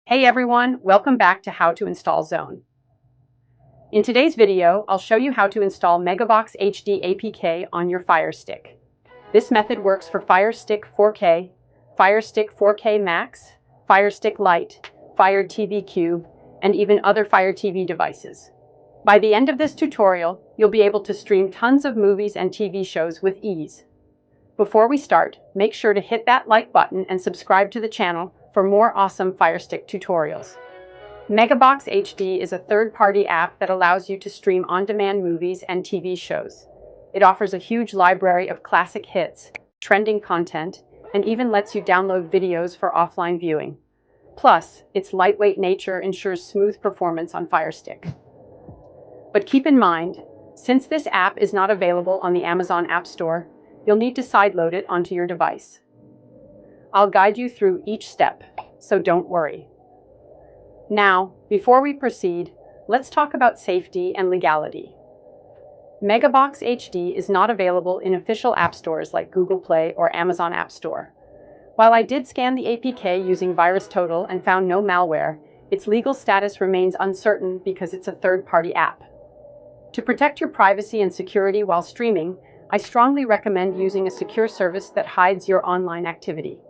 Hey everyone, welcome back to How to Install Zone. In today's video, I'll show you how to install MegaBox HD APK on your Fire Stick. This method works for Fire Stick 4K, Fire Stick 4K Max, Fire Stick Lite, Fire TV Cube, and even other Fire TV devices. By the end of this tutorial, you'll be able to stream tons of movies and TV shows with ease. Before we start, make sure to hit that like button and subscribe to the channel for more awesome Fire Stick tutorials. MegaBox HD is a third-party app that allows you to stream on-demand movies and TV shows. It offers a huge library of classic hits, trending content, and even lets you download videos for offline viewing. Plus, its lightweight nature ensures smooth performance on Fire Stick. But keep in mind, since this app is not available on the Amazon App Store, you'll need to sideload it onto your device. I'll guide you through each step, so don't worry. Now, before we proceed, let's talk about safety and legality. MegaBox HD is not available in official app stores like Google Play or Amazon App Store. While I did scan the APK using VirusTotal and found no malware, its legal status remains uncertain because it's a third-party app. To protect your privacy and security while streaming, I strongly recommend using a secure service that hides your online activity.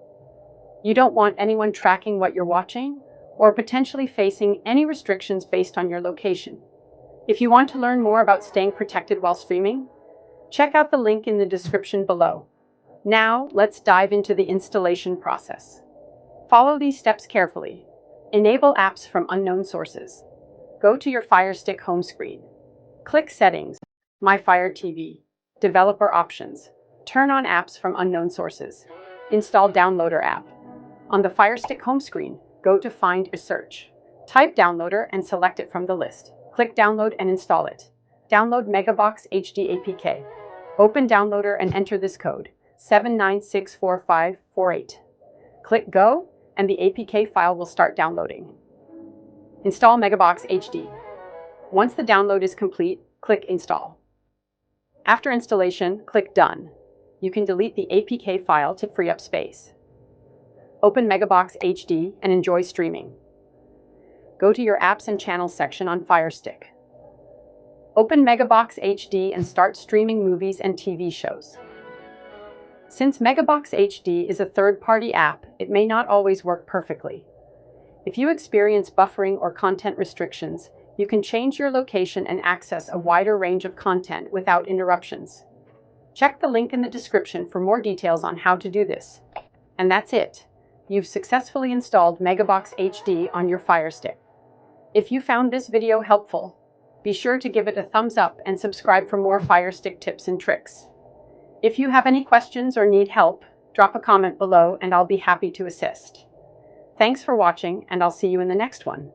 You don't want anyone tracking what you're watching or potentially facing any restrictions based on your location. If you want to learn more about staying protected while streaming, check out the link in the description below. Now, let's dive into the installation process. Follow these steps carefully. Enable apps from unknown sources. Go to your Fire Stick home screen. Click Settings, My Fire TV, Developer Options. Turn on apps from unknown sources. Install Downloader app. On the Fire Stick home screen, go to Find or Search. Type Downloader and select it from the list. Click Download and install it. Download MegaBox HD APK. Open Downloader and enter this code, 7964548. Click Go, and the APK file will start downloading. Install MegaBox HD. Once the download is complete, click Install. After installation, click Done. You can delete the APK file to free up space. Open MegaBox HD and enjoy streaming. Go to your Apps and Channels section on Fire Stick. Open MegaBox HD and start streaming movies and TV shows. Since MegaBox HD is a third-party app, it may not always work perfectly. If you experience buffering or content restrictions, you can change your location and access a wider range of content without interruptions. Check the link in the description for more details on how to do this. And that's it. You've successfully installed MegaBox HD on your Fire Stick. If you found this video helpful, be sure to give it a thumbs up and subscribe for more Fire Stick tips and tricks. If you have any questions or need help, drop a comment below and I'll be happy to assist. Thanks for watching, and I'll see you in the next one.